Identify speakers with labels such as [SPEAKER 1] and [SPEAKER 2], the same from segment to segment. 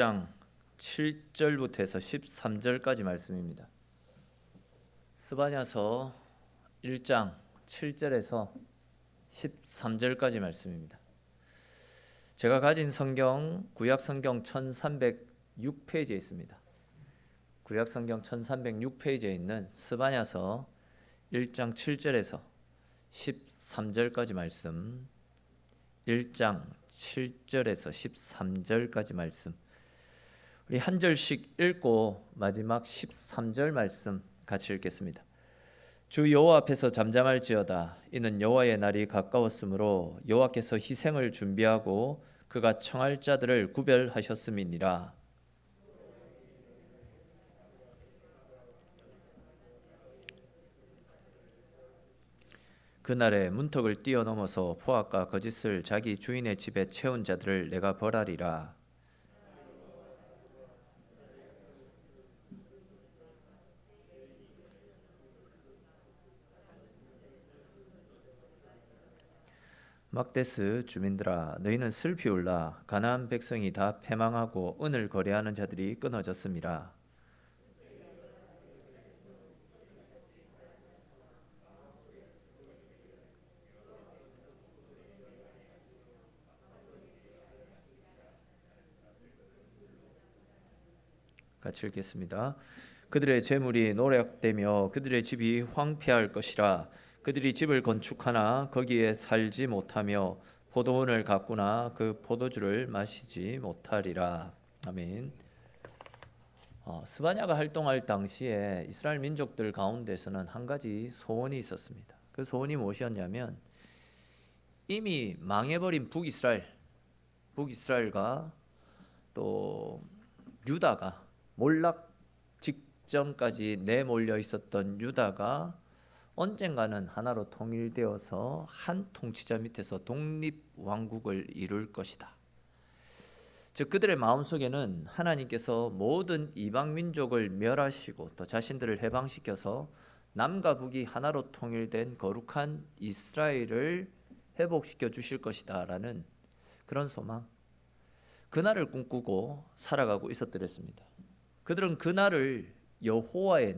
[SPEAKER 1] 1장 7절부터 해서 13절까지 말씀입니다. 스바냐서 1장 7절에서 13절까지 말씀입니다. 제가 가진 성경 구약 성경 1306페이지에 있습니다. 구약 성경 1306페이지에 있는 스바냐서 1장 7절에서 13절까지 말씀, 1장 7절에서 13절까지 말씀, 우리 한 절씩 읽고 마지막 13절 말씀 같이 읽겠습니다. 주 여호와 앞에서 잠잠할지어다. 이는 여호와의 날이 가까웠으므로 여호와께서 희생을 준비하고 그가 청할 자들을 구별하셨음이니라. 그날에 문턱을 뛰어넘어서 포악과 거짓을 자기 주인의 집에 채운 자들을 내가 벌하리라. 막데스 주민들아, 너희는 슬피 울라. 가나안 백성이 다 패망하고 은을 거래하는 자들이 끊어졌음이라. 같이 읽겠습니다. 그들의 재물이 노략되며 그들의 집이 황폐할 것이라. 그들이 집을 건축하나 거기에 살지 못하며 포도원을 가꾸나 그 포도주를 마시지 못하리라. 아멘. 스바냐가 활동할 당시에 이스라엘 민족들 가운데서는 한 가지 소원이 있었습니다. 그 소원이 무엇이었냐면 이미 망해버린 북이스라엘과 또 유다가 몰락 직전까지 내몰려 있었던 유다가 언젠가는 하나로 통일되어서 한 통치자 밑에서 독립왕국을 이룰 것이다. 즉 그들의 마음속에는 하나님께서 모든 이방민족을 멸하시고 또 자신들을 해방시켜서 남과 북이 하나로 통일된 거룩한 이스라엘을 회복시켜 주실 것이다 라는 그런 소망, 그날을 꿈꾸고 살아가고 있었더랬습니다. 그들은 그날을 여호와의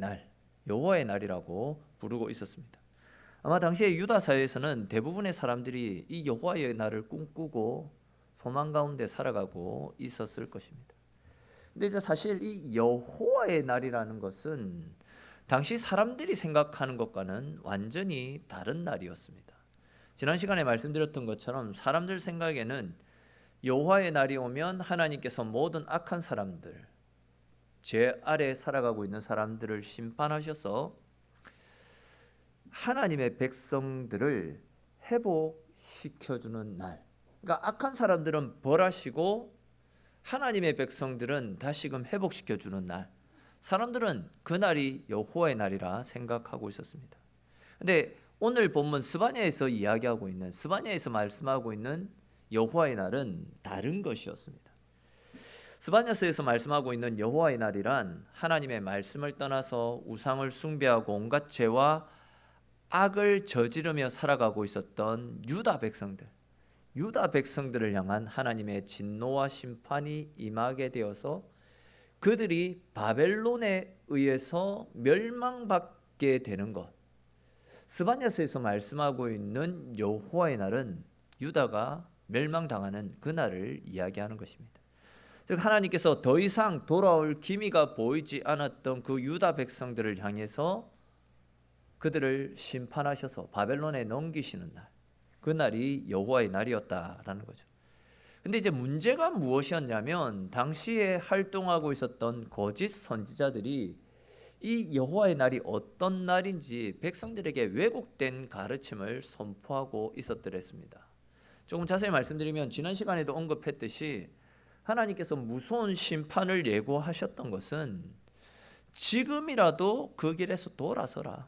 [SPEAKER 1] 날이라고 부르고 있었습니다. 아마 당시에 유다 사회에서는 대부분의 사람들이 이 여호와의 날을 꿈꾸고 소망 가운데 살아가고 있었을 것입니다. 근데 이제 사실 이 여호와의 날이라는 것은 당시 사람들이 생각하는 것과는 완전히 다른 날이었습니다. 지난 시간에 말씀드렸던 것처럼 사람들 생각에는 여호와의 날이 오면 하나님께서 모든 악한 사람들, 죄 아래 살아가고 있는 사람들을 심판하셔서 하나님의 백성들을 회복시켜주는 날, 그러니까 악한 사람들은 벌하시고 하나님의 백성들은 다시금 회복시켜주는 날, 사람들은 그날이 여호와의 날이라 생각하고 있었습니다. 그런데 오늘 본문 스바냐에서 말씀하고 있는 여호와의 날은 다른 것이었습니다. 스바냐서에서 말씀하고 있는 여호와의 날이란 하나님의 말씀을 떠나서 우상을 숭배하고 온갖 죄와 악을 저지르며 살아가고 있었던 유다 백성들을 향한 하나님의 진노와 심판이 임하게 되어서 그들이 바벨론에 의해서 멸망받게 되는 것, 스바냐서에서 말씀하고 있는 여호와의 날은 유다가 멸망당하는 그날을 이야기하는 것입니다. 즉 하나님께서 더 이상 돌아올 기미가 보이지 않았던 그 유다 백성들을 향해서 그들을 심판하셔서 바벨론에 넘기시는 날, 그날이 여호와의 날이었다라는 거죠. 근데 이제 문제가 무엇이었냐면 당시에 활동하고 있었던 거짓 선지자들이 이 여호와의 날이 어떤 날인지 백성들에게 왜곡된 가르침을 선포하고 있었더랬습니다. 조금 자세히 말씀드리면 지난 시간에도 언급했듯이 하나님께서 무서운 심판을 예고하셨던 것은 지금이라도 그 길에서 돌아서라.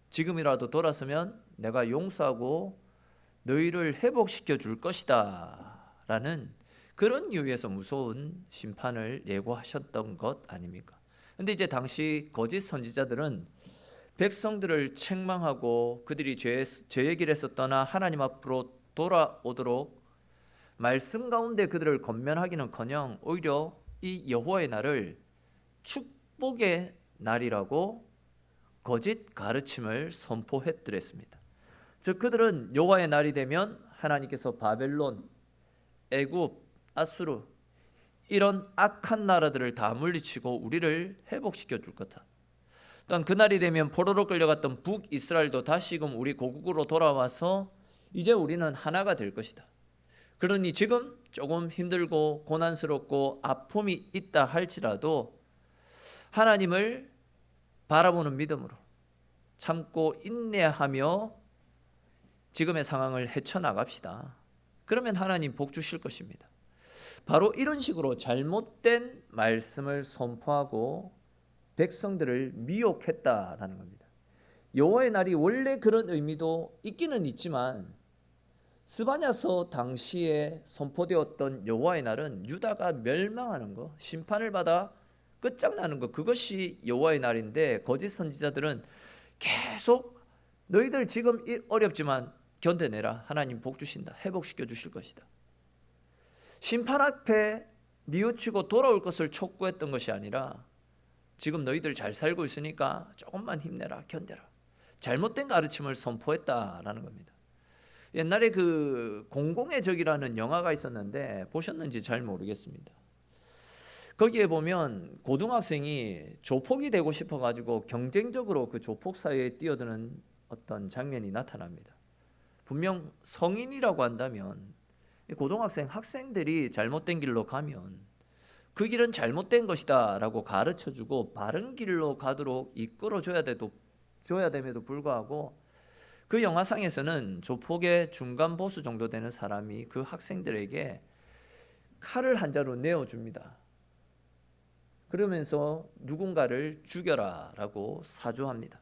[SPEAKER 1] 지금이라도 돌아서면 내가 용서하고 너희를 회복시켜 줄 것이다 라는 그런 이유에서 무서운 심판을 예고하셨던 것 아닙니까? 그런데 이제 당시 거짓 선지자들은 백성들을 책망하고 그들이 죄의 길에서 떠나 하나님 앞으로 돌아오도록 말씀 가운데 그들을 권면하기는커녕 오히려 이 여호와의 날을 축복의 날이라고 거짓 가르침을 선포했더랬습니다. 즉 그들은 여호와의 날이 되면 하나님께서 바벨론, 애굽, 아수르 이런 악한 나라들을 다 물리치고 우리를 회복시켜 줄 거다. 또한 그날이 되면 포로로 끌려갔던 북이스라엘도 다시금 우리 고국으로 돌아와서 이제 우리는 하나가 될 것이다. 그러니 지금 조금 힘들고 고난스럽고 아픔이 있다 할지라도 하나님을 바라보는 믿음으로 참고 인내하며 지금의 상황을 헤쳐나갑시다. 그러면 하나님 복 주실 것입니다. 바로 이런 식으로 잘못된 말씀을 선포하고 백성들을 미혹했다라는 겁니다. 여호와의 날이 원래 그런 의미도 있기는 있지만 스바냐서 당시에 선포되었던 여호와의 날은 유다가 멸망하는 것, 심판을 받아 끝장나는 것, 그것이 여호와의 날인데 거짓 선지자들은 계속 너희들 지금 어렵지만 견뎌내라. 하나님 복 주신다. 회복시켜 주실 것이다. 심판 앞에 뉘우치고 돌아올 것을 촉구했던 것이 아니라 지금 너희들 잘 살고 있으니까 조금만 힘내라. 견뎌라. 잘못된 가르침을 선포했다라는 겁니다. 옛날에 그 공공의 적이라는 영화가 있었는데 보셨는지 잘 모르겠습니다. 거기에 보면 고등학생이 조폭이 되고 싶어 가지고 경쟁적으로 그 조폭 사회에 뛰어드는 어떤 장면이 나타납니다. 분명 성인이라고 한다면 고등학생 학생들이 잘못된 길로 가면 그 길은 잘못된 것이다 라고 가르쳐주고 바른 길로 가도록 이끌어줘야 됨에도 불구하고 그 영화상에서는 조폭의 중간 보스 정도 되는 사람이 그 학생들에게 칼을 한 자루 내어줍니다. 그러면서 누군가를 죽여라 라고 사주합니다.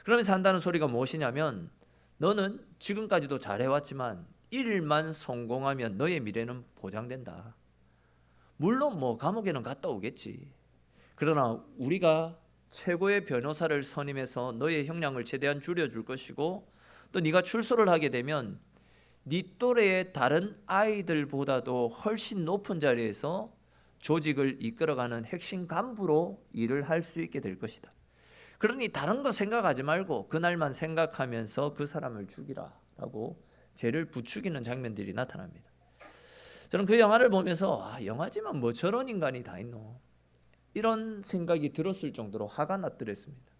[SPEAKER 1] 그러면서 한다는 소리가 무엇이냐면 너는 지금까지도 잘해왔지만 일만 성공하면 너의 미래는 보장된다. 물론 감옥에는 갔다 오겠지. 그러나 우리가 최고의 변호사를 선임해서 너의 형량을 최대한 줄여줄 것이고 또 네가 출소를 하게 되면 네 또래의 다른 아이들보다도 훨씬 높은 자리에서 조직을 이끌어가는 핵심 간부로 일을 할 수 있게 될 것이다. 그러니 다른 거 생각하지 말고 그날만 생각하면서 그 사람을 죽이라 라고 죄를 부추기는 장면들이 나타납니다. 저는 그 영화를 보면서 영화지만 저런 인간이 다 있노 이런 생각이 들었을 정도로 화가 났더랬습니다.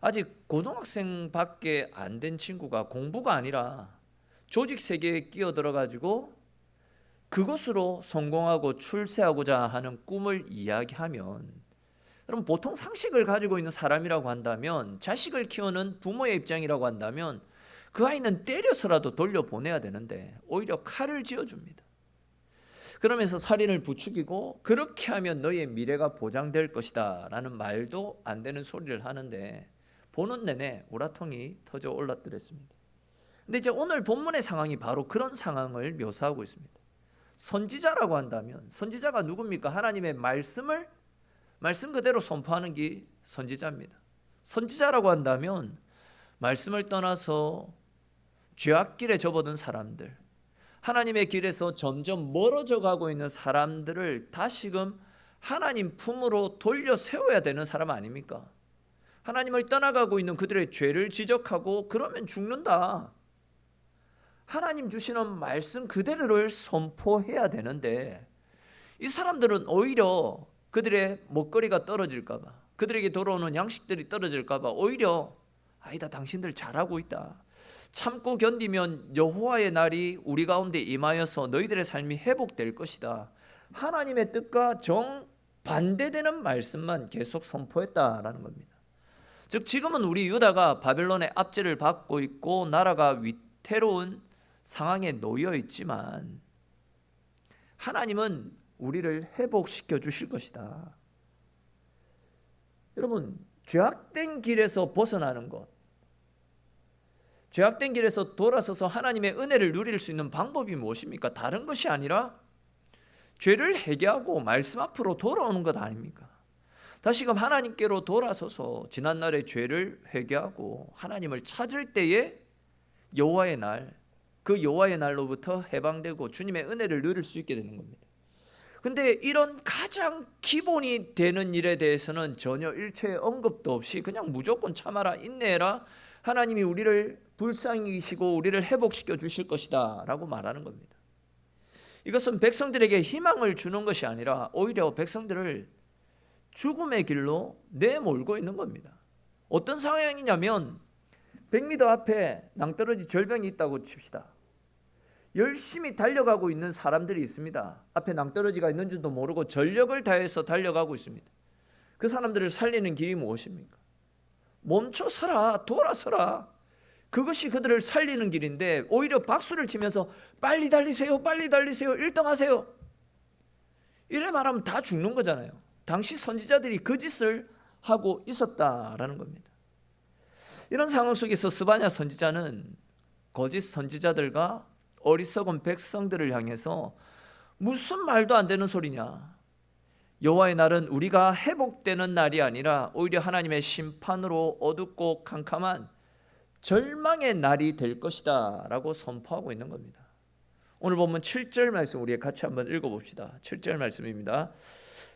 [SPEAKER 1] 아직 고등학생밖에 안 된 친구가 공부가 아니라 조직 세계에 끼어들어가지고 그것으로 성공하고 출세하고자 하는 꿈을 이야기하면 여러분 보통 상식을 가지고 있는 사람이라고 한다면 자식을 키우는 부모의 입장이라고 한다면 그 아이는 때려서라도 돌려보내야 되는데 오히려 칼을 쥐어줍니다. 그러면서 살인을 부추기고 그렇게 하면 너의 미래가 보장될 것이다 라는 말도 안 되는 소리를 하는데 보는 내내 우라통이 터져 올랐더랬습니다. 근데 이제 오늘 본문의 상황이 바로 그런 상황을 묘사하고 있습니다. 선지자라고 한다면 선지자가 누굽니까? 하나님의 말씀 그대로 선포하는 게 선지자입니다. 선지자라고 한다면 말씀을 떠나서 죄악길에 접어든 사람들, 하나님의 길에서 점점 멀어져 가고 있는 사람들을 다시금 하나님 품으로 돌려 세워야 되는 사람 아닙니까? 하나님을 떠나가고 있는 그들의 죄를 지적하고 그러면 죽는다. 하나님 주시는 말씀 그대로를 선포해야 되는데 이 사람들은 오히려 그들의 먹거리가 떨어질까 봐, 그들에게 돌아오는 양식들이 떨어질까 봐 오히려 아니다, 당신들 잘하고 있다. 참고 견디면 여호와의 날이 우리 가운데 임하여서 너희들의 삶이 회복될 것이다. 하나님의 뜻과 정반대되는 말씀만 계속 선포했다라는 겁니다. 즉 지금은 우리 유다가 바벨론의 압제를 받고 있고 나라가 위태로운 상황에 놓여 있지만 하나님은 우리를 회복시켜 주실 것이다. 여러분, 죄악된 길에서 벗어나는 것, 죄악된 길에서 돌아서서 하나님의 은혜를 누릴 수 있는 방법이 무엇입니까? 다른 것이 아니라 죄를 회개하고 말씀 앞으로 돌아오는 것 아닙니까? 다시금 하나님께로 돌아서서 지난날의 죄를 회개하고 하나님을 찾을 때에 여호와의 날, 그 여호와의 날로부터 해방되고 주님의 은혜를 누릴 수 있게 되는 겁니다. 근데 이런 가장 기본이 되는 일에 대해서는 전혀 일체의 언급도 없이 그냥 무조건 참아라, 인내해라, 하나님이 우리를 불쌍히 여기시고 우리를 회복시켜 주실 것이다 라고 말하는 겁니다. 이것은 백성들에게 희망을 주는 것이 아니라 오히려 백성들을 죽음의 길로 내몰고 있는 겁니다. 어떤 상황이냐면 100m 앞에 낭떠러지 절벽이 있다고 칩시다. 열심히 달려가고 있는 사람들이 있습니다. 앞에 낭떠러지가 있는 줄도 모르고 전력을 다해서 달려가고 있습니다. 그 사람들을 살리는 길이 무엇입니까? 멈춰서라, 돌아서라. 그것이 그들을 살리는 길인데 오히려 박수를 치면서 빨리 달리세요, 빨리 달리세요, 1등 하세요, 이래 말하면 다 죽는 거잖아요. 당시 선지자들이 그 짓을 하고 있었다라는 겁니다. 이런 상황 속에서 스바냐 선지자는 거짓 선지자들과 어리석은 백성들을 향해서 무슨 말도 안 되는 소리냐, 여호와의 날은 우리가 회복되는 날이 아니라 오히려 하나님의 심판으로 어둡고 캄캄한 절망의 날이 될 것이다 라고 선포하고 있는 겁니다. 오늘 보면 7절 말씀 우리 같이 한번 읽어봅시다. 7절 말씀입니다.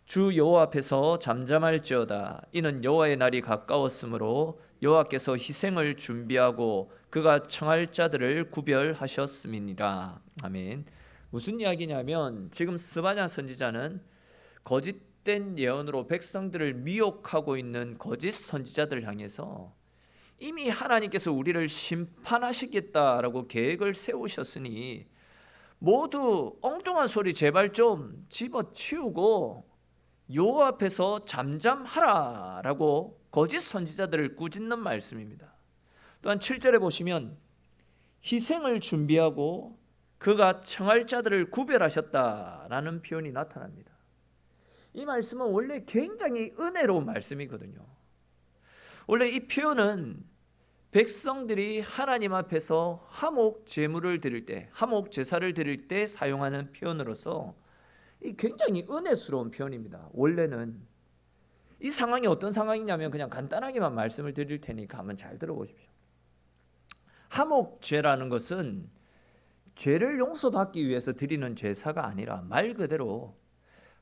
[SPEAKER 1] 주 여호와 앞에서 잠잠할지어다. 이는 여호와의 날이 가까웠으므로 여호와께서 희생을 준비하고 그가 청할 자들을 구별하셨음이니라. 아멘. 무슨 이야기냐면 지금 스바냐 선지자는 거짓된 예언으로 백성들을 미혹하고 있는 거짓 선지자들을 향해서 이미 하나님께서 우리를 심판하시겠다라고 계획을 세우셨으니 모두 엉뚱한 소리 제발 좀 집어치우고 여호와 앞에서 잠잠하라라고 거짓 선지자들을 꾸짖는 말씀입니다. 또한 7절에 보시면 희생을 준비하고 그가 청할 자들을 구별하셨다라는 표현이 나타납니다. 이 말씀은 원래 굉장히 은혜로운 말씀이거든요. 원래 이 표현은 백성들이 하나님 앞에서 화목 제물을 드릴 때, 화목 제사를 드릴 때 사용하는 표현으로서 이 굉장히 은혜스러운 표현입니다. 원래는 이 상황이 어떤 상황이냐면 그냥 간단하게만 말씀을 드릴 테니까 한번 잘 들어보십시오. 화목제라는 것은 죄를 용서받기 위해서 드리는 제사가 아니라 말 그대로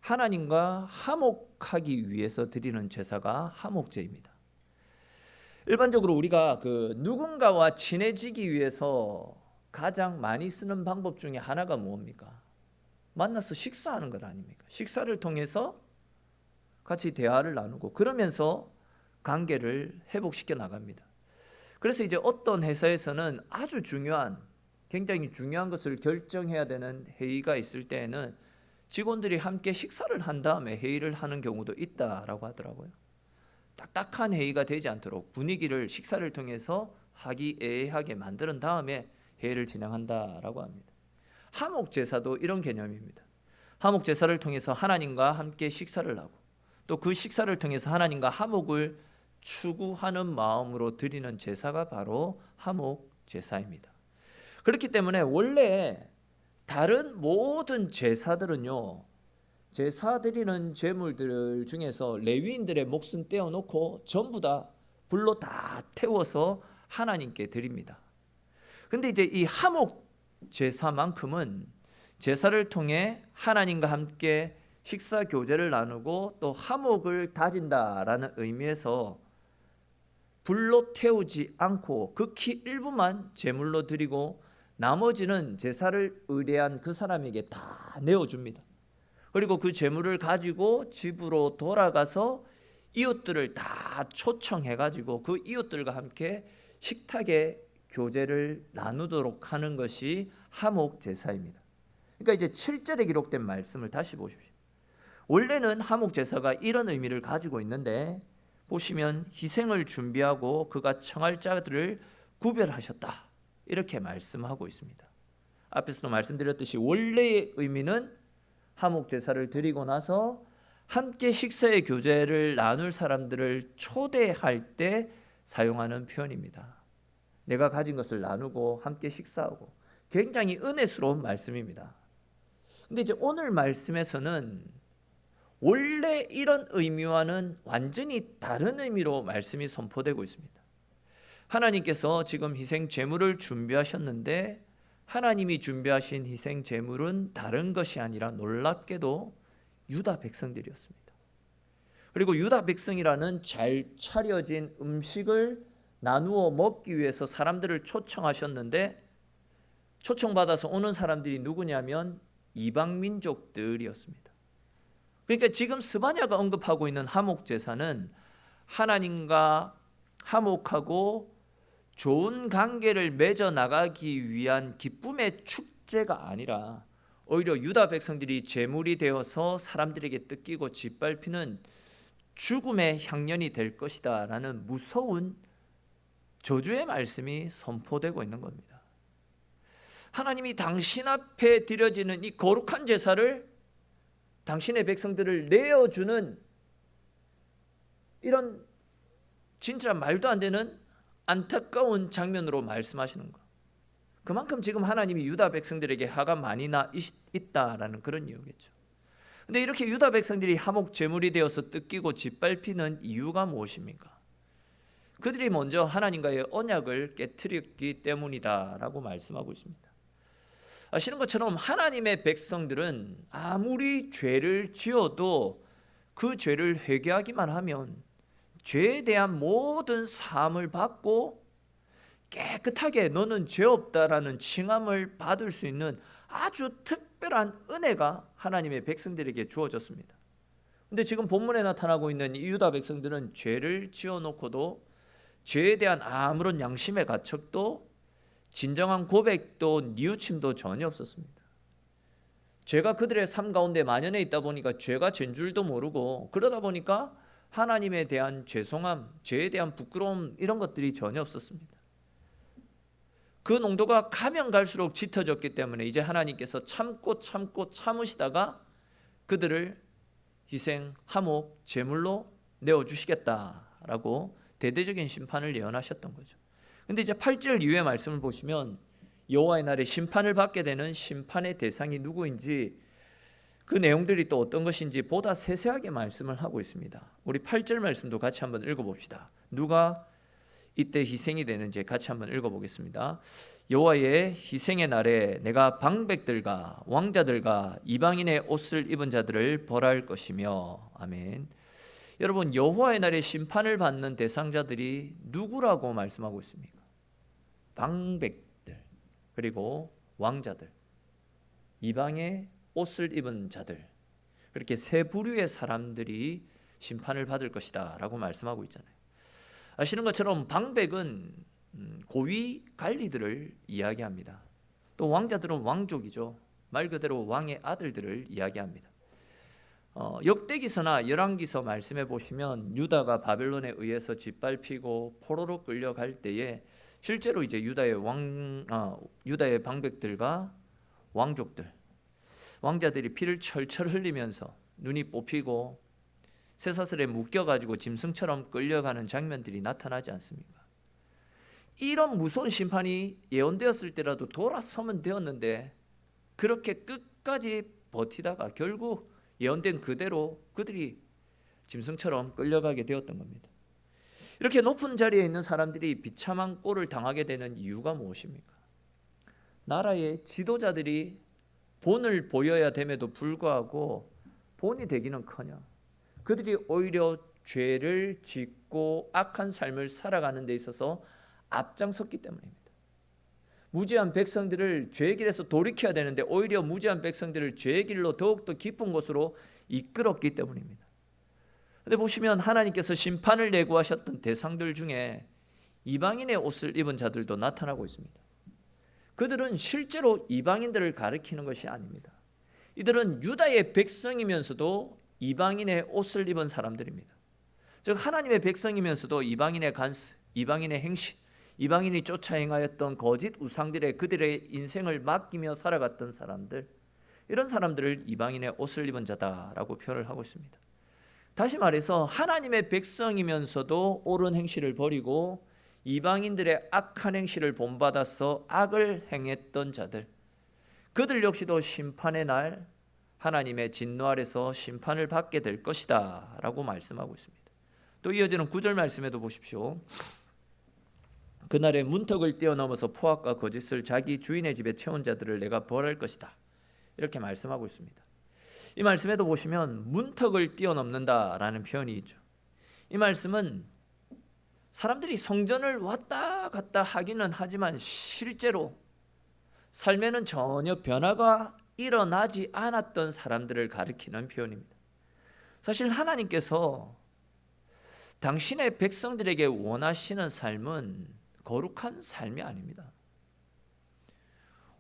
[SPEAKER 1] 하나님과 화목하기 위해서 드리는 제사가 화목제입니다. 일반적으로 우리가 누군가와 친해지기 위해서 가장 많이 쓰는 방법 중에 하나가 뭡니까? 만나서 식사하는 것 아닙니까? 식사를 통해서 같이 대화를 나누고 그러면서 관계를 회복시켜 나갑니다. 그래서 이제 어떤 회사에서는 아주 중요한, 굉장히 중요한 것을 결정해야 되는 회의가 있을 때에는 직원들이 함께 식사를 한 다음에 회의를 하는 경우도 있다라고 하더라고요. 딱딱한 회의가 되지 않도록 분위기를 식사를 통해서 화기애애하게 만드는 다음에 회의를 진행한다라고 합니다. 화목제사도 이런 개념입니다. 화목제사를 통해서 하나님과 함께 식사를 하고 또 그 식사를 통해서 하나님과 화목을 추구하는 마음으로 드리는 제사가 바로 화목제사입니다. 그렇기 때문에 원래 다른 모든 제사들은요, 제사 드리는 제물들 중에서 레위인들의 목숨 떼어놓고 전부 다 불로 다 태워서 하나님께 드립니다. 근데 이제 이 화목 제사만큼은 제사를 통해 하나님과 함께 식사 교제를 나누고 또 화목을 다진다라는 의미에서 불로 태우지 않고 극히 일부만 제물로 드리고 나머지는 제사를 의뢰한 그 사람에게 다 내어줍니다. 그리고 그 제물을 가지고 집으로 돌아가서 이웃들을 다 초청해가지고 그 이웃들과 함께 식탁에 교제를 나누도록 하는 것이 화목 제사입니다. 그러니까 이제 7절에 기록된 말씀을 다시 보십시오. 원래는 화목 제사가 이런 의미를 가지고 있는데 보시면 희생을 준비하고 그가 청할 자들을 구별하셨다 이렇게 말씀하고 있습니다. 앞에서도 말씀드렸듯이 원래의 의미는 화목 제사를 드리고 나서 함께 식사의 교제를 나눌 사람들을 초대할 때 사용하는 표현입니다. 내가 가진 것을 나누고 함께 식사하고 굉장히 은혜스러운 말씀입니다. 근데 이제 오늘 말씀에서는 원래 이런 의미와는 완전히 다른 의미로 말씀이 선포되고 있습니다. 하나님께서 지금 희생 제물을 준비하셨는데 하나님이 준비하신 희생 제물은 다른 것이 아니라 놀랍게도 유다 백성들이었습니다. 그리고 유다 백성이라는 잘 차려진 음식을 나누어 먹기 위해서 사람들을 초청하셨는데, 초청받아서 오는 사람들이 누구냐면 이방 민족들이었습니다. 그러니까 지금 스바냐가 언급하고 있는 화목제사는 하나님과 화목하고 좋은 관계를 맺어 나가기 위한 기쁨의 축제가 아니라 오히려 유다 백성들이 제물이 되어서 사람들에게 뜯기고 짓밟히는 죽음의 향년이 될 것이다 라는 무서운 저주의 말씀이 선포되고 있는 겁니다. 하나님이 당신 앞에 드려지는 이 거룩한 제사를 당신의 백성들을 내어주는 이런 진짜 말도 안 되는 안타까운 장면으로 말씀하시는 것. 그만큼 지금 하나님이 유다 백성들에게 화가 많이 나 있다라는 그런 이유겠죠. 근데 이렇게 유다 백성들이 화목 제물이 되어서 뜯기고 짓밟히는 이유가 무엇입니까? 그들이 먼저 하나님과의 언약을 깨트렸기 때문이다라고 말씀하고 있습니다. 아시는 것처럼 하나님의 백성들은 아무리 죄를 지어도 그 죄를 회개하기만 하면 죄에 대한 모든 사함을 받고 깨끗하게 너는 죄 없다라는 칭함을 받을 수 있는 아주 특별한 은혜가 하나님의 백성들에게 주어졌습니다. 근데 지금 본문에 나타나고 있는 이 유다 백성들은 죄를 지어놓고도 죄에 대한 아무런 양심의 가책도 진정한 고백도 뉘우침도 전혀 없었습니다. 죄가 그들의 삶 가운데 만연해 있다 보니까 죄가 죄인 줄도 모르고, 그러다 보니까 하나님에 대한 죄송함, 죄에 대한 부끄러움 이런 것들이 전혀 없었습니다. 그 농도가 가면 갈수록 짙어졌기 때문에 이제 하나님께서 참고 참으시다가 그들을 희생, 화목, 제물로 내어주시겠다라고 대대적인 심판을 예언하셨던 거죠. 근데 이제 8절 이후의 말씀을 보시면 여호와의 날에 심판을 받게 되는 심판의 대상이 누구인지, 그 내용들이 또 어떤 것인지 보다 세세하게 말씀을 하고 있습니다. 우리 8절 말씀도 같이 한번 읽어봅시다. 누가 이때 희생이 되는지 같이 한번 읽어보겠습니다. 여호와의 희생의 날에 내가 방백들과 왕자들과 이방인의 옷을 입은 자들을 벌할 것이며. 아멘. 여러분, 여호와의 날에 심판을 받는 대상자들이 누구라고 말씀하고 있습니까? 방백들, 그리고 왕자들, 이방의 옷을 입은 자들, 그렇게 세 부류의 사람들이 심판을 받을 것이다 라고 말씀하고 있잖아요. 아시는 것처럼 방백은 고위 관리들을 이야기합니다. 또 왕자들은 왕족이죠. 말 그대로 왕의 아들들을 이야기합니다. 역대기서나 열왕기서 말씀해 보시면 유다가 바벨론에 의해서 짓밟히고 포로로 끌려갈 때에 실제로 이제 유다의 방백들과 왕족들, 왕자들이 피를 철철 흘리면서 눈이 뽑히고 쇠사슬에 묶여가지고 짐승처럼 끌려가는 장면들이 나타나지 않습니까? 이런 무서운 심판이 예언되었을 때라도 돌아서면 되었는데 그렇게 끝까지 버티다가 결국 예언된 그대로 그들이 짐승처럼 끌려가게 되었던 겁니다. 이렇게 높은 자리에 있는 사람들이 비참한 꼴을 당하게 되는 이유가 무엇입니까? 나라의 지도자들이 본을 보여야 됨에도 불구하고 본이 되기는커녕 그들이 오히려 죄를 짓고 악한 삶을 살아가는 데 있어서 앞장섰기 때문입니다. 무지한 백성들을 죄의 길에서 돌이켜야 되는데 오히려 무지한 백성들을 죄의 길로 더욱더 깊은 곳으로 이끌었기 때문입니다. 근데 보시면 하나님께서 심판을 예고하셨던 대상들 중에 이방인의 옷을 입은 자들도 나타나고 있습니다. 그들은 실제로 이방인들을 가리키는 것이 아닙니다. 이들은 유다의 백성이면서도 이방인의 옷을 입은 사람들입니다. 즉 하나님의 백성이면서도 이방인의 간스, 이방인의 행실, 이방인이 쫓아 행하였던 거짓 우상들의 그들의 인생을 맡기며 살아갔던 사람들, 이런 사람들을 이방인의 옷을 입은 자다라고 표현을 하고 있습니다. 다시 말해서 하나님의 백성이면서도 옳은 행실을 버리고 이방인들의 악한 행실을 본받아서 악을 행했던 자들, 그들 역시도 심판의 날 하나님의 진노 아래서 심판을 받게 될 것이다 라고 말씀하고 있습니다. 또 이어지는 9절 말씀에도 보십시오. 그날에 문턱을 뛰어넘어서 포악과 거짓을 자기 주인의 집에 채운 자들을 내가 벌할 것이다, 이렇게 말씀하고 있습니다. 이 말씀에도 보시면 문턱을 뛰어넘는다라는 표현이 있죠. 이 말씀은 사람들이 성전을 왔다 갔다 하기는 하지만 실제로 삶에는 전혀 변화가 일어나지 않았던 사람들을 가리키는 표현입니다. 사실 하나님께서 당신의 백성들에게 원하시는 삶은 거룩한 삶이 아닙니다.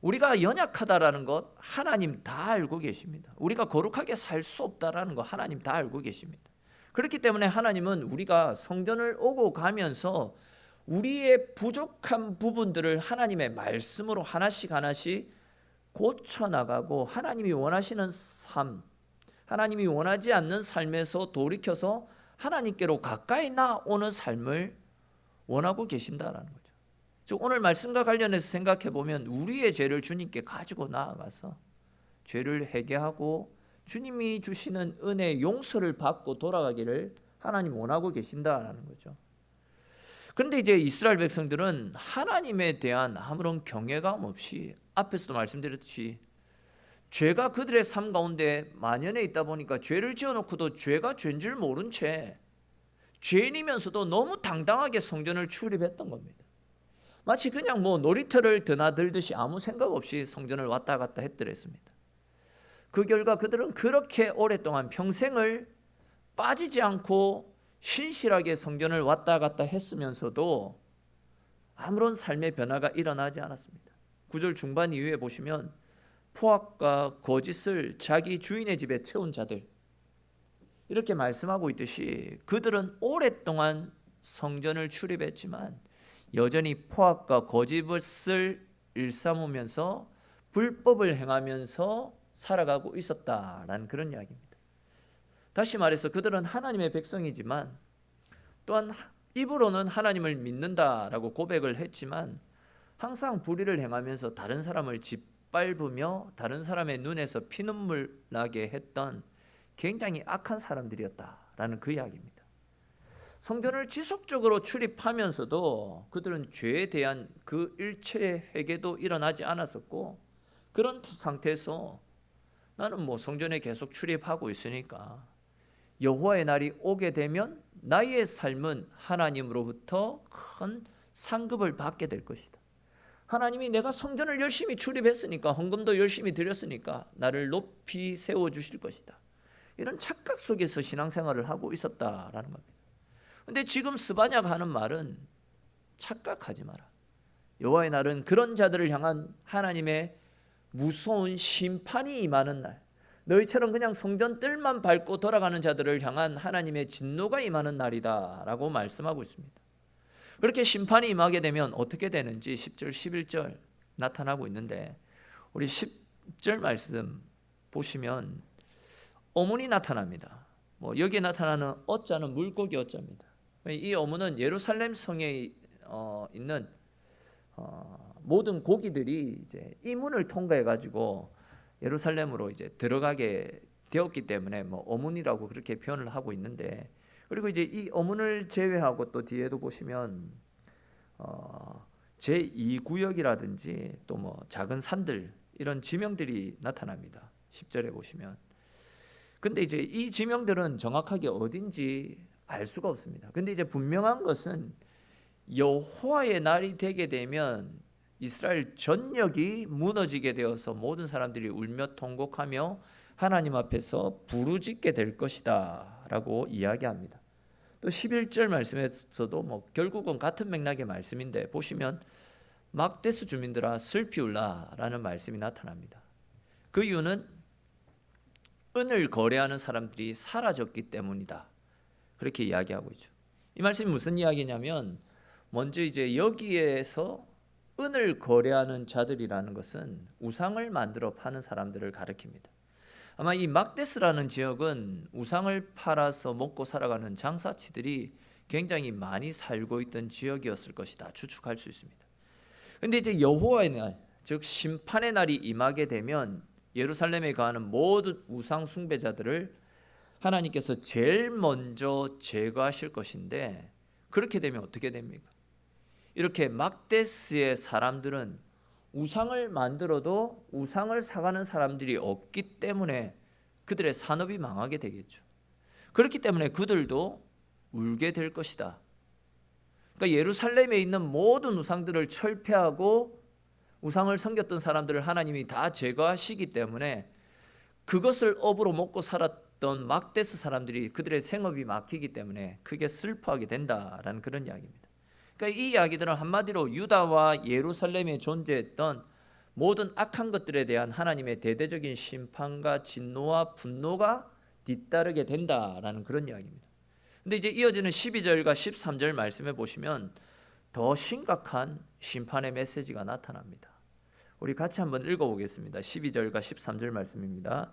[SPEAKER 1] 우리가 연약하다라는 것 하나님 다 알고 계십니다. 우리가 거룩하게 살 수 없다라는 것 하나님 다 알고 계십니다. 그렇기 때문에 하나님은 우리가 성전을 오고 가면서 우리의 부족한 부분들을 하나님의 말씀으로 하나씩 하나씩 고쳐나가고 하나님이 원하시는 삶, 하나님이 원하지 않는 삶에서 돌이켜서 하나님께로 가까이 나오는 삶을 원하고 계신다라는 거죠. 즉 오늘 말씀과 관련해서 생각해 보면 우리의 죄를 주님께 가지고 나아가서 죄를 회개하고 주님이 주시는 은혜의 용서를 받고 돌아가기를 하나님 원하고 계신다라는 거죠. 그런데 이제 이스라엘 백성들은 하나님에 대한 아무런 경외감 없이 앞에서도 말씀드렸듯이 죄가 그들의 삶 가운데 만연해 있다 보니까 죄를 지어놓고도 죄가 죄인 줄 모른 채 죄인이면서도 너무 당당하게 성전을 출입했던 겁니다. 마치 그냥 놀이터를 드나들듯이 아무 생각 없이 성전을 왔다 갔다 했더랬습니다. 그 결과 그들은 그렇게 오랫동안 평생을 빠지지 않고 신실하게 성전을 왔다 갔다 했으면서도 아무런 삶의 변화가 일어나지 않았습니다. 9절 중반 이후에 보시면 포악과 거짓을 자기 주인의 집에 채운 자들, 이렇게 말씀하고 있듯이 그들은 오랫동안 성전을 출입했지만 여전히 포악과 거짓을 일삼으면서 불법을 행하면서 살아가고 있었다라는 그런 이야기입니다. 다시 말해서 그들은 하나님의 백성이지만 또한 입으로는 하나님을 믿는다라고 고백을 했지만 항상 불의를 행하면서 다른 사람을 짓밟으며 다른 사람의 눈에서 피눈물 나게 했던 굉장히 악한 사람들이었다라는 그 이야기입니다. 성전을 지속적으로 출입하면서도 그들은 죄에 대한 그 일체의 회개도 일어나지 않았었고, 그런 상태에서 나는 성전에 계속 출입하고 있으니까 여호와의 날이 오게 되면 나의 삶은 하나님으로부터 큰 상급을 받게 될 것이다. 하나님이 내가 성전을 열심히 출입했으니까, 헌금도 열심히 드렸으니까 나를 높이 세워주실 것이다. 이런 착각 속에서 신앙생활을 하고 있었다라는 겁니다. 근데 지금 스바냐가 하는 말은 착각하지 마라. 여호와의 날은 그런 자들을 향한 하나님의 무서운 심판이 임하는 날, 너희처럼 그냥 성전 뜰만 밟고 돌아가는 자들을 향한 하나님의 진노가 임하는 날이다 라고 말씀하고 있습니다. 그렇게 심판이 임하게 되면 어떻게 되는지 10절 11절 나타나고 있는데, 우리 10절 말씀 보시면 어문이 나타납니다. 여기에 나타나는 어자는 물고기 어자입니다. 이 어문은 예루살렘 성에 있는 모든 고기들이 이제 이 문을 통과해 가지고 예루살렘으로 이제 들어가게 되었기 때문에 어문이라고 그렇게 표현을 하고 있는데, 그리고 이제 이 어문을 제외하고 또 뒤에도 보시면 제2구역이라든지 또 작은 산들, 이런 지명들이 나타납니다. 10절에 보시면. 근데 이제 이 지명들은 정확하게 어딘지 알 수가 없습니다. 근데 이제 분명한 것은 여호와의 날이 되게 되면 이스라엘 전역이 무너지게 되어서 모든 사람들이 울며 통곡하며 하나님 앞에서 부르짖게 될 것이다 라고 이야기합니다. 또 11절 말씀에서도 결국은 같은 맥락의 말씀인데 보시면 막데스 주민들아 슬피 울라 라는 말씀이 나타납니다. 그 이유는 은을 거래하는 사람들이 사라졌기 때문이다, 그렇게 이야기하고 있죠. 이 말씀이 무슨 이야기냐면, 먼저 이제 여기에서 은을 거래하는 자들이라는 것은 우상을 만들어 파는 사람들을 가리킵니다. 아마 이 막데스라는 지역은 우상을 팔아서 먹고 살아가는 장사치들이 굉장히 많이 살고 있던 지역이었을 것이다 추측할 수 있습니다. 그런데 이제 여호와의 날, 즉 심판의 날이 임하게 되면 예루살렘에 거하는 모든 우상 숭배자들을 하나님께서 제일 먼저 제거하실 것인데, 그렇게 되면 어떻게 됩니까? 이렇게 막데스의 사람들은 우상을 만들어도 우상을 사가는 사람들이 없기 때문에 그들의 산업이 망하게 되겠죠. 그렇기 때문에 그들도 울게 될 것이다. 그러니까 예루살렘에 있는 모든 우상들을 철폐하고 우상을 섬겼던 사람들을 하나님이 다 제거하시기 때문에 그것을 업으로 먹고 살았던 막대스 사람들이 그들의 생업이 막히기 때문에 크게 슬퍼하게 된다라는 그런 이야기입니다. 그러니까 이 이야기들은 한마디로 유다와 예루살렘에 존재했던 모든 악한 것들에 대한 하나님의 대대적인 심판과 진노와 분노가 뒤따르게 된다라는 그런 이야기입니다. 근데 이제 이어지는 12절과 13절 말씀해 보시면 더 심각한 심판의 메시지가 나타납니다. 우리 같이 한번 읽어보겠습니다. 12절과 13절 말씀입니다.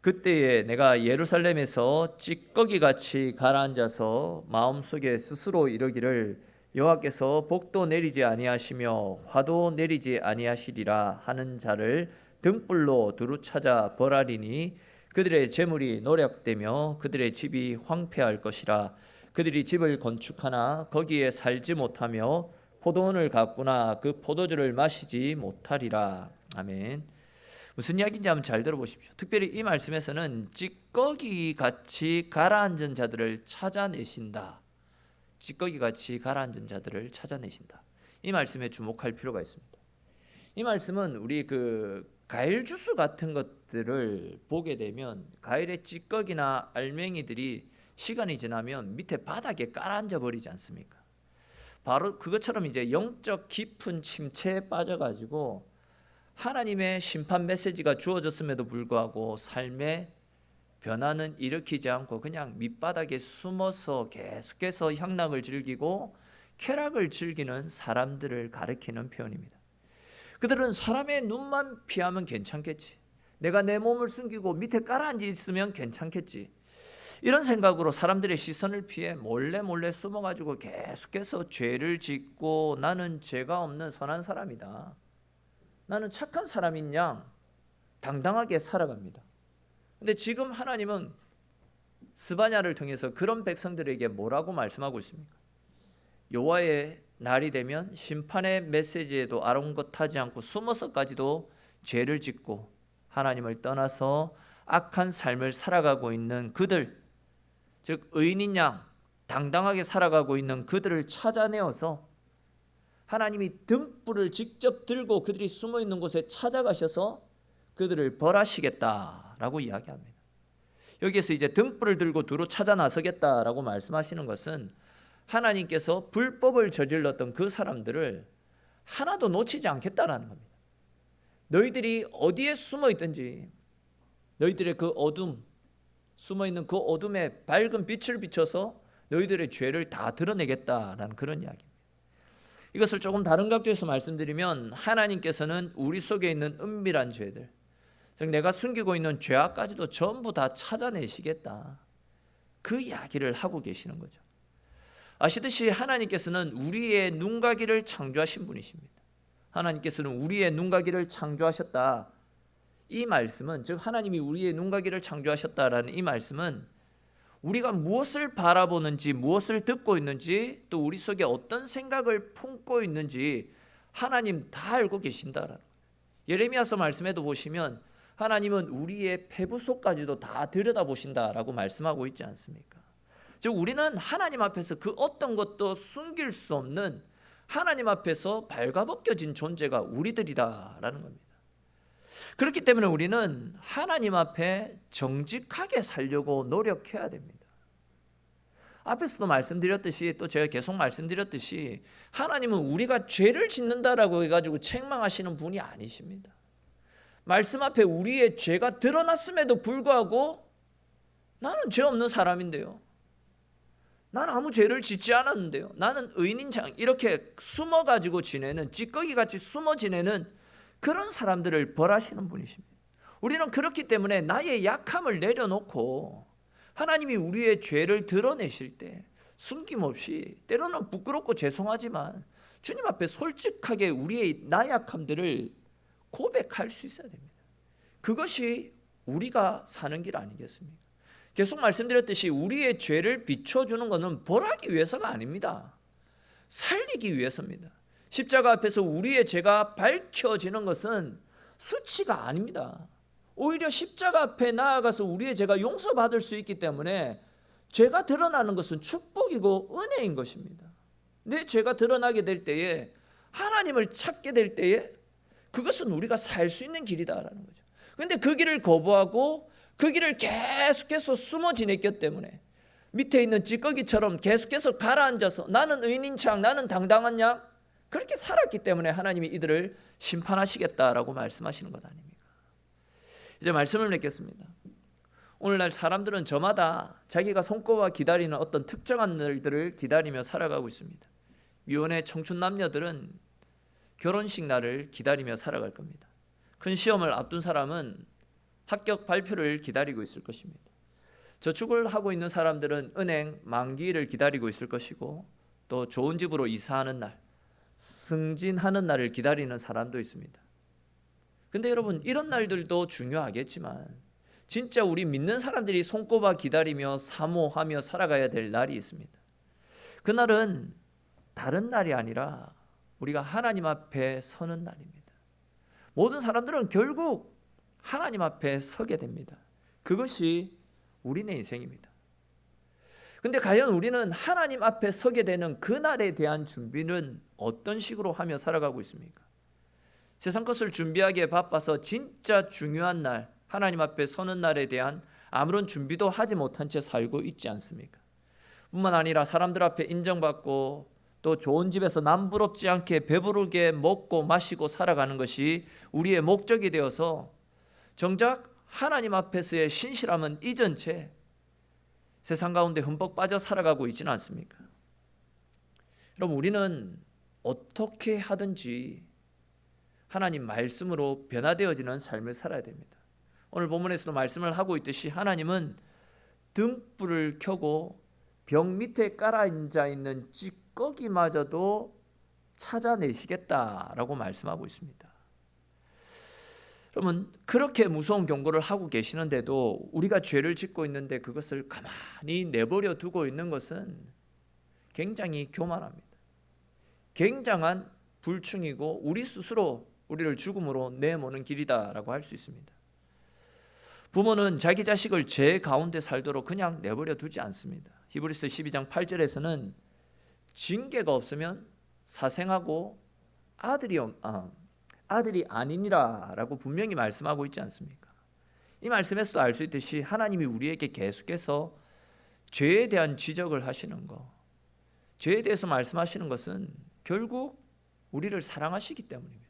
[SPEAKER 1] 그때에 내가 예루살렘에서 찌꺼기같이 가라앉아서 마음속에 스스로 이르기를 여호와께서 복도 내리지 아니하시며 화도 내리지 아니하시리라 하는 자를 등불로 두루 찾아 벌하리니 그들의 재물이 노략되며 그들의 집이 황폐할 것이라. 그들이 집을 건축하나 거기에 살지 못하며 포도원을 가꾸나 그 포도주를 마시지 못하리라. 아멘. 무슨 이야기인지 한번 잘 들어보십시오. 특별히 이 말씀에서는 찌꺼기같이 가라앉은 자들을 찾아내신다. 찌꺼기같이 가라앉은 자들을 찾아내신다. 이 말씀에 주목할 필요가 있습니다. 이 말씀은 우리 과일 주스 같은 것들을 보게 되면 과일의 찌꺼기나 알맹이들이 시간이 지나면 밑에 바닥에 깔아앉아 버리지 않습니까? 바로 그것처럼 이제 영적 깊은 침체에 빠져가지고 하나님의 심판 메시지가 주어졌음에도 불구하고 삶의 변화는 일으키지 않고 그냥 밑바닥에 숨어서 계속해서 향락을 즐기고 쾌락을 즐기는 사람들을 가리키는 표현입니다. 그들은 사람의 눈만 피하면 괜찮겠지, 내가 내 몸을 숨기고 밑에 깔아앉아 있으면 괜찮겠지, 이런 생각으로 사람들의 시선을 피해 몰래 숨어가지고 계속해서 죄를 짓고 나는 죄가 없는 선한 사람이다, 나는 착한 사람인 양 당당하게 살아갑니다. 근데 지금 하나님은 스바냐를 통해서 그런 백성들에게 뭐라고 말씀하고 있습니까? 여호와의 날이 되면 심판의 메시지에도 아랑곳하지 않고 숨어서까지도 죄를 짓고 하나님을 떠나서 악한 삶을 살아가고 있는 그들, 즉 의인인 양 당당하게 살아가고 있는 그들을 찾아내어서 하나님이 등불을 직접 들고 그들이 숨어 있는 곳에 찾아가셔서 그들을 벌하시겠다라고 이야기합니다. 여기에서 이제 등불을 들고 두루 찾아 나서겠다라고 말씀하시는 것은 하나님께서 불법을 저질렀던 그 사람들을 하나도 놓치지 않겠다라는 겁니다. 너희들이 어디에 숨어 있든지 너희들의 그 어둠, 숨어 있는 그 어둠에 밝은 빛을 비춰서 너희들의 죄를 다 드러내겠다라는 그런 이야기입니다. 이것을 조금 다른 각도에서 말씀드리면 하나님께서는 우리 속에 있는 은밀한 죄들, 즉 내가 숨기고 있는 죄악까지도 전부 다 찾아내시겠다, 그 이야기를 하고 계시는 거죠. 아시듯이 하나님께서는 우리의 눈가기를 창조하신 분이십니다. 하나님께서는 우리의 눈가기를 창조하셨다. 이 말씀은, 즉 하나님이 우리의 눈가기를 창조하셨다라는 이 말씀은 우리가 무엇을 바라보는지, 무엇을 듣고 있는지, 또 우리 속에 어떤 생각을 품고 있는지 하나님 다 알고 계신다라는 거예요. 예레미야서 말씀에도 보시면 하나님은 우리의 폐부속까지도 다 들여다보신다라고 말씀하고 있지 않습니까? 즉 우리는 하나님 앞에서 그 어떤 것도 숨길 수 없는 하나님 앞에서 발가벗겨진 존재가 우리들이다라는 겁니다. 그렇기 때문에 우리는 하나님 앞에 정직하게 살려고 노력해야 됩니다. 앞에서도 말씀드렸듯이, 또 제가 계속 말씀드렸듯이 하나님은 우리가 죄를 짓는다라고 해가지고 책망하시는 분이 아니십니다. 말씀 앞에 우리의 죄가 드러났음에도 불구하고 나는 죄 없는 사람인데요, 나는 아무 죄를 짓지 않았는데요, 나는 의인인 장, 이렇게 숨어가지고 지내는, 찌꺼기같이 숨어 지내는 그런 사람들을 벌하시는 분이십니다. 우리는 그렇기 때문에 나의 약함을 내려놓고 하나님이 우리의 죄를 드러내실 때 숨김없이, 때로는 부끄럽고 죄송하지만 주님 앞에 솔직하게 우리의 나약함들을 고백할 수 있어야 됩니다. 그것이 우리가 사는 길 아니겠습니까? 계속 말씀드렸듯이 우리의 죄를 비춰주는 것은 벌하기 위해서가 아닙니다. 살리기 위해서입니다. 십자가 앞에서 우리의 죄가 밝혀지는 것은 수치가 아닙니다. 오히려 십자가 앞에 나아가서 우리의 죄가 용서받을 수 있기 때문에 죄가 드러나는 것은 축복이고 은혜인 것입니다. 내 죄가 드러나게 될 때에, 하나님을 찾게 될 때에, 그것은 우리가 살 수 있는 길이다라는 거죠. 그런데 그 길을 거부하고 그 길을 계속해서 숨어 지냈기 때문에 밑에 있는 찌꺼기처럼 계속해서 가라앉아서 나는 의인인 척, 나는 당당한 양, 그렇게 살았기 때문에 하나님이 이들을 심판하시겠다라고 말씀하시는 것 아닙니까? 이제 말씀을 맺겠습니다. 오늘날 사람들은 저마다 자기가 손꼽아 기다리는 어떤 특정한 날들을 기다리며 살아가고 있습니다. 미혼의 청춘 남녀들은 결혼식 날을 기다리며 살아갈 겁니다. 큰 시험을 앞둔 사람은 합격 발표를 기다리고 있을 것입니다. 저축을 하고 있는 사람들은 은행 만기를 기다리고 있을 것이고, 또 좋은 집으로 이사하는 날, 승진하는 날을 기다리는 사람도 있습니다. 근데 여러분, 이런 날들도 중요하겠지만 진짜 우리 믿는 사람들이 손꼽아 기다리며 사모하며 살아가야 될 날이 있습니다. 그날은 다른 날이 아니라 우리가 하나님 앞에 서는 날입니다. 모든 사람들은 결국 하나님 앞에 서게 됩니다. 그것이 우리네 인생입니다. 근데 과연 우리는 하나님 앞에 서게 되는 그날에 대한 준비는 어떤 식으로 하며 살아가고 있습니까? 세상 것을 준비하기에 바빠서 진짜 중요한 날, 하나님 앞에 서는 날에 대한 아무런 준비도 하지 못한 채 살고 있지 않습니까? 뿐만 아니라 사람들 앞에 인정받고 또 좋은 집에서 남부럽지 않게 배부르게 먹고 마시고 살아가는 것이 우리의 목적이 되어서 정작 하나님 앞에서의 신실함은 잊은 채 세상 가운데 흠뻑 빠져 살아가고 있지는 않습니까? 여러분, 우리는 어떻게 하든지 하나님 말씀으로 변화되어지는 삶을 살아야 됩니다. 오늘 본문에서도 말씀을 하고 있듯이 하나님은 등불을 켜고 벽 밑에 깔아앉아 있는 찌꺼기마저도 찾아내시겠다라고 말씀하고 있습니다. 여러분, 그렇게 무서운 경고를 하고 계시는데도 우리가 죄를 짓고 있는데 그것을 가만히 내버려 두고 있는 것은 굉장히 교만합니다. 굉장한 불충이고 우리 스스로 우리를 죽음으로 내모는 길이다라고 할 수 있습니다. 부모는 자기 자식을 죄 가운데 살도록 그냥 내버려 두지 않습니다. 히브리서 12장 8절에서는 징계가 없으면 사생하고 아들이 아니니라라고 분명히 말씀하고 있지 않습니까? 이 말씀에서도 알 수 있듯이 하나님이 우리에게 계속해서 죄에 대한 지적을 하시는 것, 죄에 대해서 말씀하시는 것은 결국 우리를 사랑하시기 때문입니다.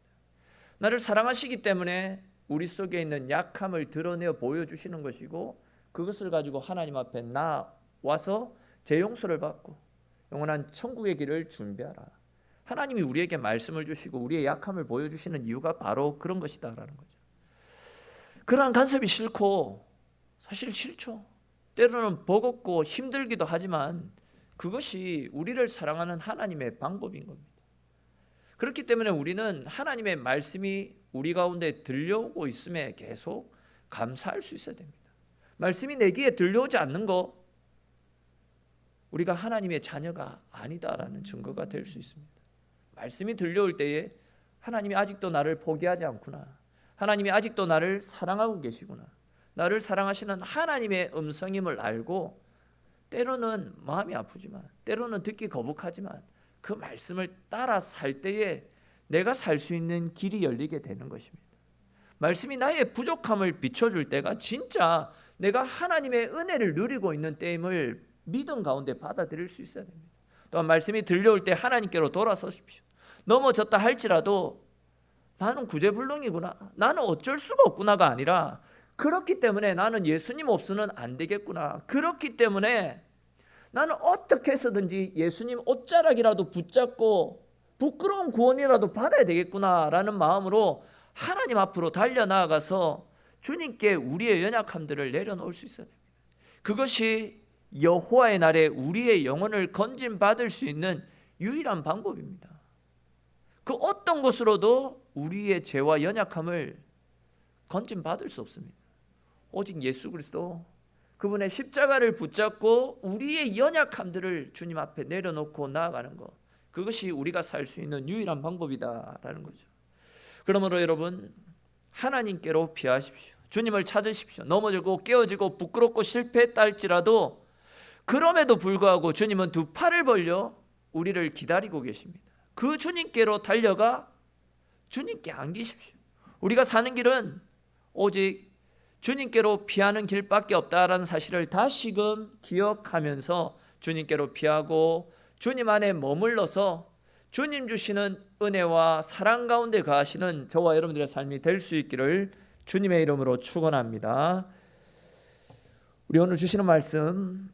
[SPEAKER 1] 나를 사랑하시기 때문에 우리 속에 있는 약함을 드러내어 보여주시는 것이고, 그것을 가지고 하나님 앞에 나와서 제 용서를 받고 영원한 천국의 길을 준비하라. 하나님이 우리에게 말씀을 주시고 우리의 약함을 보여주시는 이유가 바로 그런 것이다라는 거죠. 그러한 간섭이 싫고, 사실 싫죠. 때로는 버겁고 힘들기도 하지만 그것이 우리를 사랑하는 하나님의 방법인 겁니다. 그렇기 때문에 우리는 하나님의 말씀이 우리 가운데 들려오고 있음에 계속 감사할 수 있어야 됩니다. 말씀이 내 귀에 들려오지 않는 거, 우리가 하나님의 자녀가 아니다라는 증거가 될 수 있습니다. 말씀이 들려올 때에 하나님이 아직도 나를 포기하지 않구나, 하나님이 아직도 나를 사랑하고 계시구나, 나를 사랑하시는 하나님의 음성임을 알고, 때로는 마음이 아프지만, 때로는 듣기 거북하지만 그 말씀을 따라 살 때에 내가 살 수 있는 길이 열리게 되는 것입니다. 말씀이 나의 부족함을 비춰줄 때가 진짜 내가 하나님의 은혜를 누리고 있는 때임을 믿음 가운데 받아들일 수 있어야 됩니다. 또한 말씀이 들려올 때 하나님께로 돌아서십시오. 넘어졌다 할지라도 나는 구제불능이구나, 나는 어쩔 수가 없구나가 아니라, 그렇기 때문에 나는 예수님 없이는 안 되겠구나, 그렇기 때문에 나는 어떻게 해서든지 예수님 옷자락이라도 붙잡고 부끄러운 구원이라도 받아야 되겠구나라는 마음으로 하나님 앞으로 달려나아가서 주님께 우리의 연약함들을 내려놓을 수 있어야 됩니다. 그것이 여호와의 날에 우리의 영혼을 건짐받을 수 있는 유일한 방법입니다. 그 어떤 것으로도 우리의 죄와 연약함을 건짐받을 수 없습니다. 오직 예수 그리스도, 그분의 십자가를 붙잡고 우리의 연약함들을 주님 앞에 내려놓고 나아가는 것, 그것이 우리가 살 수 있는 유일한 방법이다라는 거죠. 그러므로 여러분, 하나님께로 피하십시오. 주님을 찾으십시오. 넘어지고 깨어지고 부끄럽고 실패했다 할지라도 그럼에도 불구하고 주님은 두 팔을 벌려 우리를 기다리고 계십니다. 그 주님께로 달려가 주님께 안기십시오. 우리가 사는 길은 오직 주님께로 피하는 길밖에 없다라는 사실을 다시금 기억하면서 주님께로 피하고 주님 안에 머물러서 주님 주시는 은혜와 사랑 가운데 거하시는 저와 여러분들의 삶이 될 수 있기를 주님의 이름으로 축원합니다. 우리 오늘 주시는 말씀